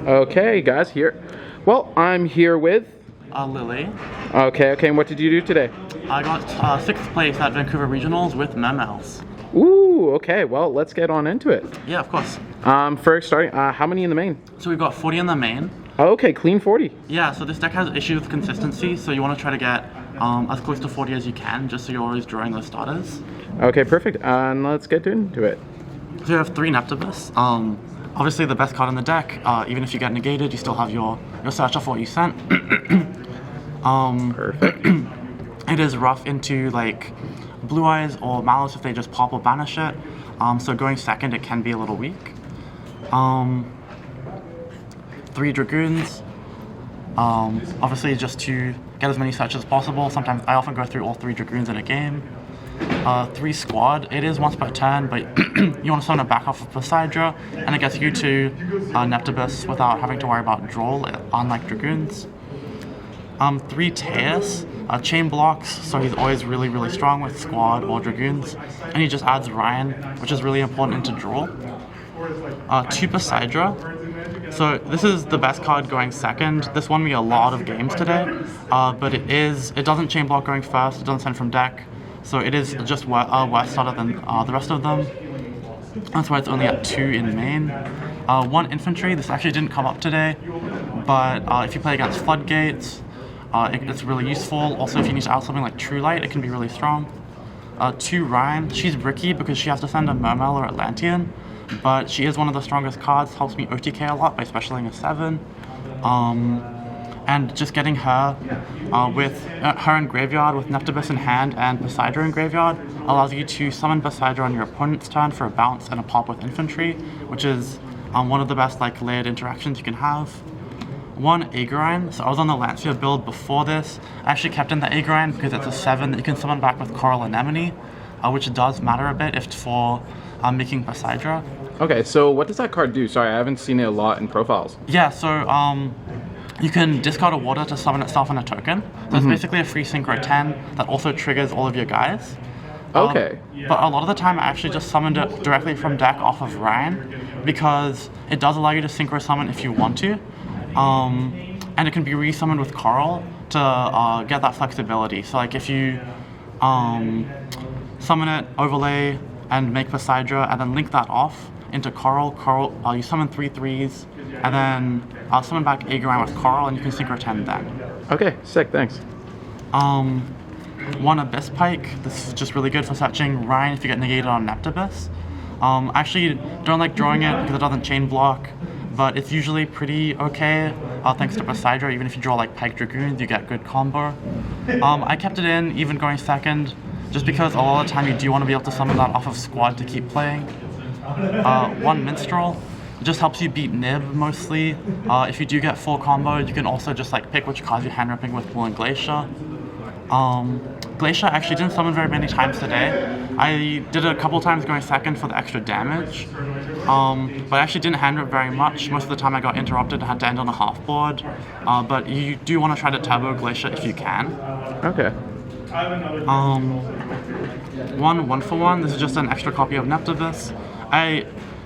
Okay, guys, here. Well, I'm here with. Lily. Okay, and what did you do today? I got 6th place at Vancouver Regionals with Mermails. Ooh, okay, well, let's get on into it. Yeah, of course. First, starting, how many in the main? So we've got 40 in the main. Okay, clean 40. Yeah, so this deck has issues with consistency, so you want to try to get as close to 40 as you can, just so you're always drawing those starters. Okay, perfect, and let's get into it. So you have 3 Neptibus. Obviously the best card in the deck. Even if you get negated, you still have your searcher for what you sent. Perfect. It is rough into like Blue Eyes or Malice if they just pop or banish it. So going second, it can be a little weak. 3 Dragoons. Obviously just to get as many searches as possible. Sometimes I often go through all 3 Dragoons in a game. 3 Squad. It is once per turn, but you want to summon it back off of Poseidra, and it gets you to Neptibus without having to worry about draw, unlike Dragoons. 3 Teus. Chain blocks, so he's always really strong with Squad or Dragoons, and he just adds Ryan, which is really important into draw. 2 Poseidra. So this is the best card going second. This won me a lot of games today, but it doesn't chain block going first, it doesn't send from deck, so it is just worse starter than the rest of them. That's why it's only at 2 in main. 1 Infantry. This actually didn't come up today, but if you play against Floodgates, it's really useful. Also, if you need to out something like True Light, it can be really strong. 2 Ryan. She's bricky because she has to send a Mermail or Atlantean, but she is one of the strongest cards, helps me OTK a lot by specialing a 7. And just getting her with her in graveyard with Neptibus in hand and Poseidra in graveyard allows you to summon Poseidra on your opponent's turn for a bounce and a pop with infantry, which is one of the best like layered interactions you can have. 1 Agrine. So I was on the Lancia build before this. I actually kept in the Agrine because it's a 7 that you can summon back with Coral Anemone, which does matter a bit if for making Poseidra. Okay, so what does that card do? Sorry, I haven't seen it a lot in profiles. Yeah, so you can discard a water to summon itself on a token. So it's basically a free Synchro 10 that also triggers all of your guys. Okay. But a lot of the time I actually just summoned it directly from deck off of Ryan because it does allow you to Synchro summon if you want to. And it can be re-summoned with Coral to get that flexibility. So like if you summon it, overlay, and make Poseidra, and then link that off into Coral, you summon 3 3s, and then I'll summon back Agrine with Coral, and you can Synchro 10 then. Okay, sick, thanks. 1 Abyss Pike. This is just really good for searching Ryan if you get negated on Neptibus. I actually don't like drawing it because it doesn't chain block, but it's usually pretty okay thanks to Poseidra. Even if you draw like Pike Dragoons, you get good combo. I kept it in even going second, just because a lot of the time you do want to be able to summon that off of Squad to keep playing. 1 Minstrel. It just helps you beat Nib mostly. If you do get full combo, you can also just like pick which cards you're hand ripping with Bull and Glacier. Glacier actually didn't summon very many times today. I did it a couple times going second for the extra damage, but I actually didn't hand rip very much. Most of the time I got interrupted and had to end on a half board, but you do want to try to turbo Glacier if you can. Okay. 1 1-for-1. This is just an extra copy of Neptibus.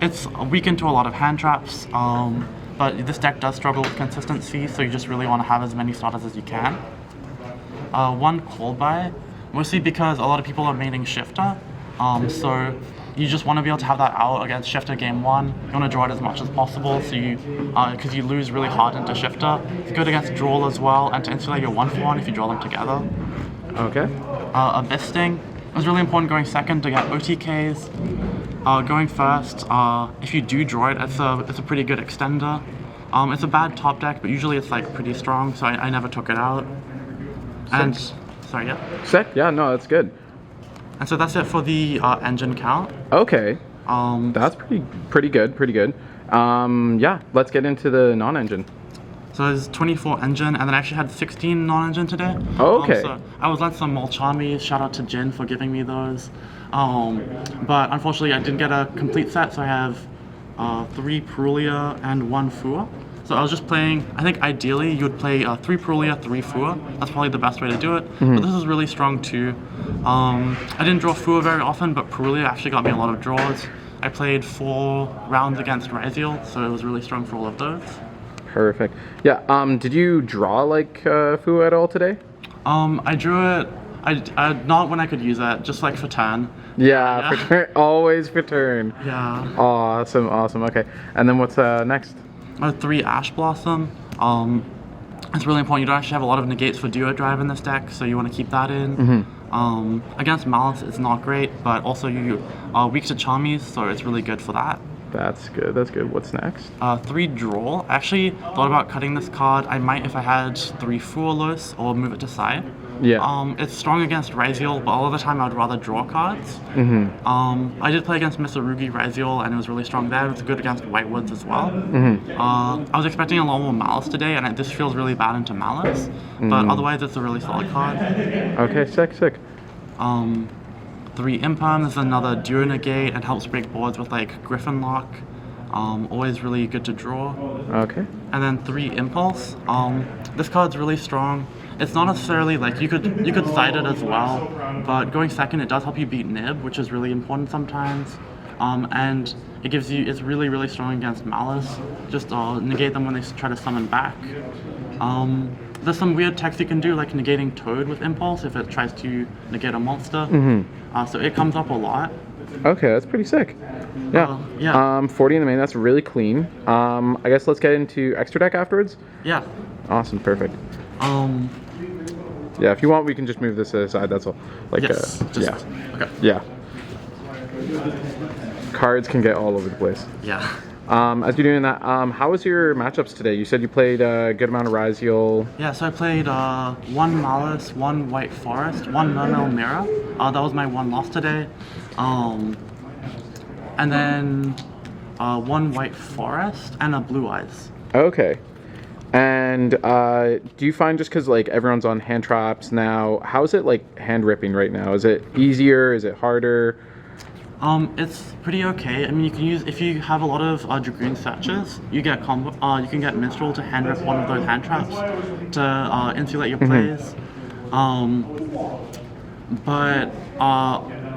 It's weakened to a lot of hand traps, but this deck does struggle with consistency, so you just really want to have as many starters as you can. 1 Coldbuy, mostly because a lot of people are maining Shifter, so you just want to be able to have that out against Shifter game 1. You want to draw it as much as possible, so because you lose really hard into Shifter. It's good against Drawl as well, and to insulate your 1-for-1 if you draw them together. Okay. Abyss Sting. It's really important going second to get OTKs. Going first, if you do draw it, it's a pretty good extender. It's a bad top deck, but usually it's like pretty strong, so I never took it out. And sorry, yeah. Sick. Yeah, no, that's good. And so that's it for the engine count. Okay. That's pretty good. Yeah, let's get into the non-engine. So there's 24 engine, and then I actually had 16 non-engine today. Okay. So I was lent some Molchamis. Shout out to Jin for giving me those. But unfortunately, I didn't get a complete set, so I have 3 Perulia and 1 Fua. So I was just playing, I think ideally you would play 3 Perulia, 3 Fua. That's probably the best way to do it. But this is really strong too. I didn't draw Fua very often, but Perulia actually got me a lot of draws. I played 4 rounds against Raziel, so it was really strong for all of those. Perfect. Yeah. Did you draw like Fu at all today? I drew it. I not when I could use it, just like for turn. Yeah, for turn. Always for turn. Yeah. Awesome. Awesome. Okay. And then what's next? 3 Ash Blossom. It's really important. You don't actually have a lot of negates for duo drive in this deck, so you want to keep that in. Against Malice, it's not great, but also you are weak to Charmies, so it's really good for that. That's good. That's good. What's next? 3 Draw. I actually thought about cutting this card. I might if I had 3 Fualos or move it to side. Yeah. It's strong against Raziel, but all of the time I would rather draw cards. I did play against Mitsurugi Raziel, and it was really strong there. It was good against Whitewoods as well. I was expecting a lot more Malice today, and this feels really bad into Malice, but otherwise it's a really solid card. Okay, sick. 3 Imperm is another duo negate and helps break boards with like Griffin Lock. Always really good to draw. Okay. And then 3 Impulse. This card's really strong. It's not necessarily like you could side it as well, but going second it does help you beat Nib, which is really important sometimes. And it gives you, it's really strong against Malice. Just negate them when they try to summon back. There's some weird techs you can do, like negating Toad with Impulse if it tries to negate a monster. So it comes up a lot. Okay, that's pretty sick. Yeah. 40 in the main, that's really clean. I guess let's get into extra deck afterwards. Yeah. Awesome, perfect. Yeah, if you want, we can just move this aside, that's all. Like, yes, yeah. Okay. Yeah. Cards can get all over the place. Yeah. As you're doing that, how was your matchups today? You said you played a good amount of Raziel. Yeah, so I played 1 Malice, 1 White Forest, 1 Mermail Mirror. That was my 1 loss today. And then 1 White Forest and a Blue Eyes. Okay. And do you find just because like everyone's on hand traps now, how is it like hand ripping right now? Is it easier? Is it harder? It's pretty okay. I mean, you can use, if you have a lot of Dragoon searches, you get you can get Minstrel to hand rip one of those hand traps to insulate your plays. But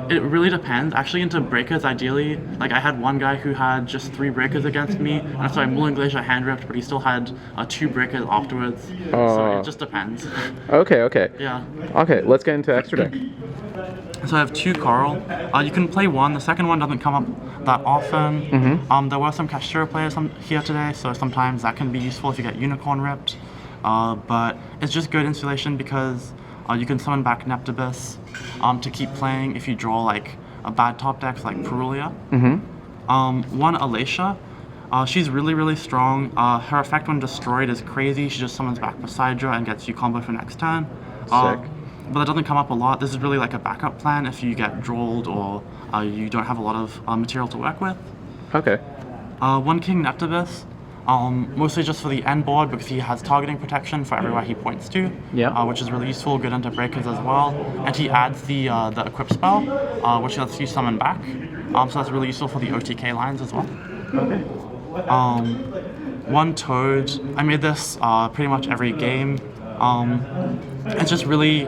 it really depends. Actually, into breakers, ideally, like I had one guy who had just 3 breakers against me, and so I Mullen Glacier hand ripped, but he still had 2 breakers afterwards. So it just depends. Okay. Yeah. Okay, let's get into extra deck. So I have 2 Coral. You can play 1. The second one doesn't come up that often. There were some Castro players here today, so sometimes that can be useful if you get Unicorn ripped. But it's just good insulation because you can summon back Neptibus to keep playing if you draw like a bad top decks like Perulia. 1 Alacia. She's really strong. Her effect when destroyed is crazy. She just summons back Poseidra and gets you combo for next turn. Sick. But that doesn't come up a lot. This is really like a backup plan if you get drolled or you don't have a lot of material to work with. Okay. 1 King Neptibus. Mostly just for the end board because he has targeting protection for everywhere he points to. Yeah. Which is really useful, good into breakers as well. And he adds the equip spell, which lets you summon back. So that's really useful for the OTK lines as well. Okay. 1 Toad. I made this pretty much every game. It's just really,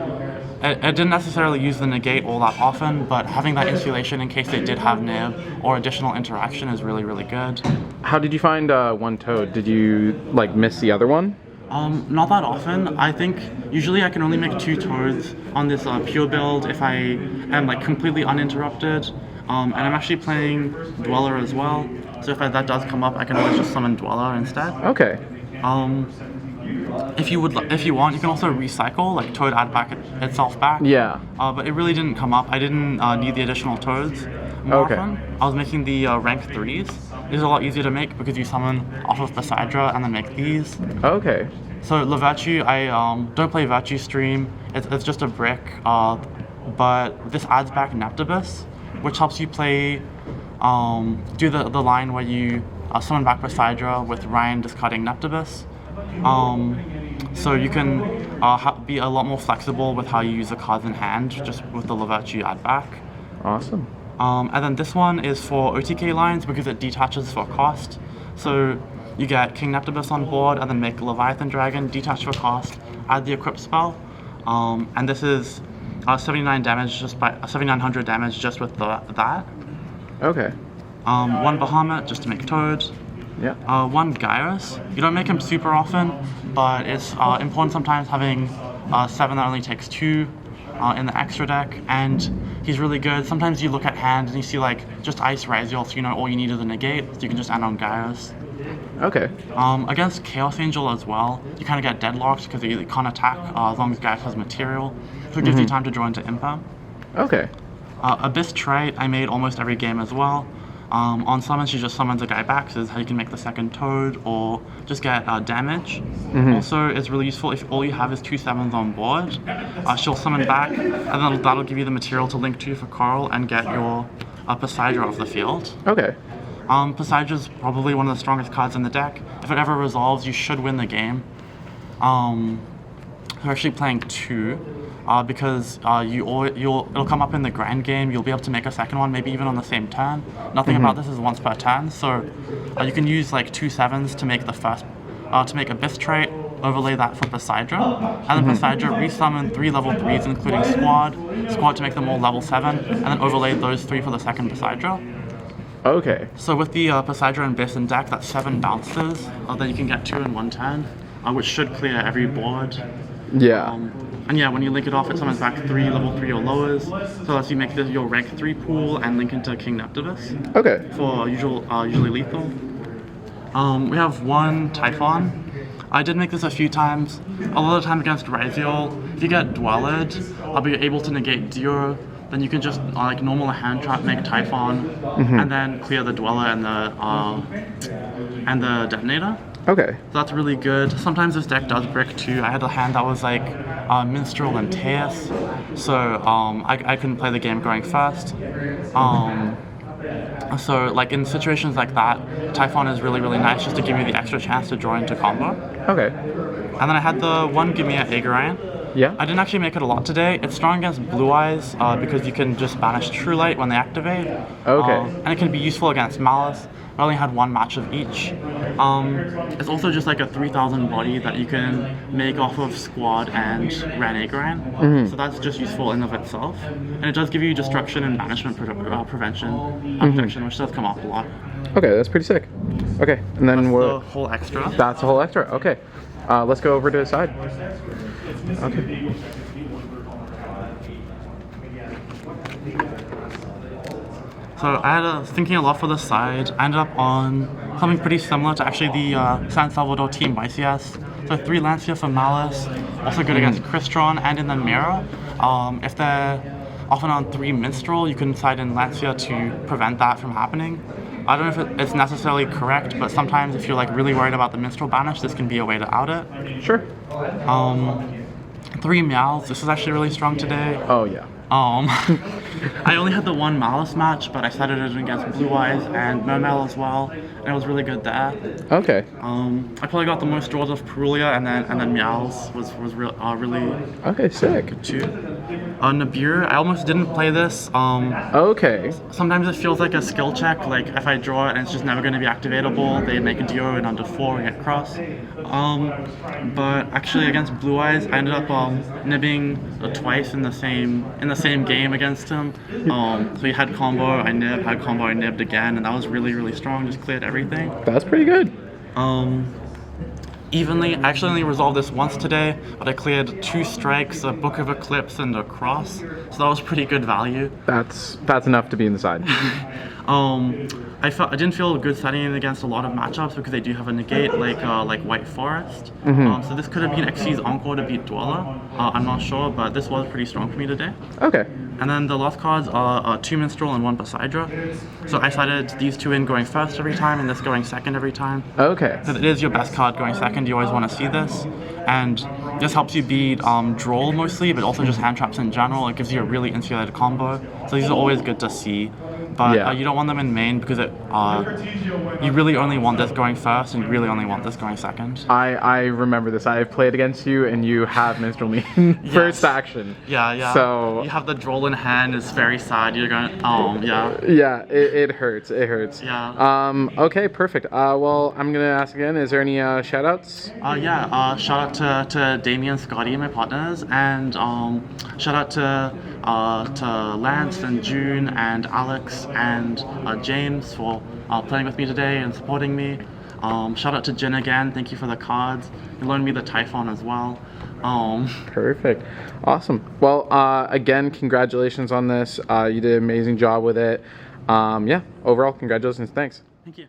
I didn't necessarily use the negate all that often, but having that insulation in case they did have nib or additional interaction is really good. How did you find 1 Toad? Did you like miss the other one? Not that often. I think usually I can only make 2 Toads on this pure build if I am like completely uninterrupted. And I'm actually playing Dweller as well, so if that does come up, I can always just summon Dweller instead. Okay. If you want, you can also recycle, like Toad add back itself back. Yeah. But it really didn't come up. I didn't need the additional Toads more often. I was making the rank 3s. These are a lot easier to make because you summon off of Poseidra and then make these. Okay. So La Virtue, I don't play Virtue Stream. It's just a brick, but this adds back Neptibus, which helps you play, do the line where you summon back Poseidra with Ryan discarding Neptibus. So you can be a lot more flexible with how you use the cards in hand, just with the La Virtue add back. Awesome. And then this one is for OTK lines because it detaches for cost. So you get King Neptibus on board and then make Leviathan Dragon, detach for cost, add the equip spell. And this is 79 damage just by 7,900 damage just with that. Okay. 1 Bahamut just to make Toad. Yeah. One Gyros. You don't make him super often, but it's important sometimes having 7 that only takes 2 in the extra deck, and he's really good. Sometimes you look at hand and you see like just Ice Raziel, so you know all you need is a negate, so you can just end on Gyros. Okay. Against Chaos Angel as well, you kind of get deadlocked because you can't attack as long as Gyros has material, so it gives you time to draw into Impa. Okay. Abyss Trite I made almost every game as well. On summon, she just summons a guy back, so this is how you can make the second Toad, or just get damage. Also, it's really useful if all you have is 2 7s on board. She'll summon back, and then that'll give you the material to link to for Coral and get your Poseidra off the field. Okay. Poseidra's probably one of the strongest cards in the deck. If it ever resolves, you should win the game. We're actually playing 2. Because it'll come up in the grand game. You'll be able to make a second one, maybe even on the same turn. Nothing about this is once per turn, so you can use like 2 7s to make the first, to make Abyss Trait, overlay that for Poseidra, and then Poseidra resummon 3 level 3s, including Squad to make them all level 7, and then overlay those 3 for the second Poseidra. Okay. So with the Poseidra and Abyss in deck, that's 7 bounces. Then you can get 2 in one turn, which should clear every board. Yeah. And yeah, when you link it off, it summons back 3 level 3 or lowers, so as you make this your rank 3 pool and link into King Neptunus. Okay. For usually lethal. We have 1 Typhon. I did make this a few times. A lot of the time against Raziel, if you get Dwelled, I'll be able to negate Dio. Then you can just like normal a hand trap, make Typhon, and then clear the Dweller and the Detonator. Okay. So that's really good. Sometimes this deck does brick too. I had a hand that was like Minstrel and Teus, so I couldn't play the game going first. So like in situations like that, Typhon is really nice just to give you the extra chance to draw into combo. Okay. And then I had the 1 Gimia Agarian. Yeah. I didn't actually make it a lot today. It's strong against Blue Eyes because you can just banish True Light when they activate. Okay. And it can be useful against Malice. I only had 1 match of each. It's also just like a 3000 body that you can make off of Squad and Ran Agarian. So that's just useful in of itself. And it does give you destruction and banishment prevention protection, which does come up a lot. Okay, that's pretty sick. Okay, and then That's the whole extra. That's the whole extra. Okay. Let's go over to the side. Okay. So I was thinking a lot for the side. I ended up on something pretty similar to actually the San Salvador team YCS. So 3 Lancia for Malice, also good against Crystron and in the mirror. If they're often on 3 Minstrel, you can side in Lancia to prevent that from happening. I don't know if it's necessarily correct, but sometimes if you're like really worried about the Minstrel banish, this can be a way to out it. Sure. 3 Meows, this is actually really strong today. Oh yeah. I only had the 1 Malice match, but I started it against Blue Eyes and Mermail as well, and it was really good there. Okay. I probably got the most draws of Perulia, and then Meows was really Okay, sick. good too. Nibiru, I almost didn't play this. Okay. Sometimes it feels like a skill check, like if I draw it and it's just never going to be activatable, they make a Dio in under 4 and get cross. But actually against Blue Eyes, I ended up nibbing twice in the same game against him. So he had combo, I nibbed, had combo, I nibbed again, and that was really strong, just cleared everything. That's pretty good. Evenly, I actually only resolved this once today, but I cleared 2 strikes, a Book of Eclipse, and a cross, so that was pretty good value. That's enough to be in the side. I didn't feel good setting it against a lot of matchups because they do have a negate like White Forest. So this could have been Xyz's Encore to beat Dweller. I'm not sure, but this was pretty strong for me today. Okay. And then the lost cards are 2 Minstrel and 1 Poseidra. So I sided these 2 in going first every time and this going second every time. Okay. Because it is your best card going second, you always want to see this. And this helps you beat Droll mostly, but also just hand traps in general. It gives you a really insulated combo. So these are always good to see. But you don't want them in main because you really only want this going first and you really only want this going second. I remember this. I have played against you and you have Minstrel me in first action. Yeah. So you have the Droll in hand, it's very sad. You're going, yeah. Yeah, it hurts. It hurts. Yeah. Okay, perfect. Well, I'm going to ask again, is there any shout outs? Shout out to Damien, Scotty, my partners, and shout out to Lance and June and Alex and James for playing with me today and supporting me. Shout out to Jin again. Thank you for the cards. You loaned me the Typhon as well. Perfect. Awesome. Well, again, congratulations on this. You did an amazing job with it. Yeah, overall, congratulations. Thanks. Thank you.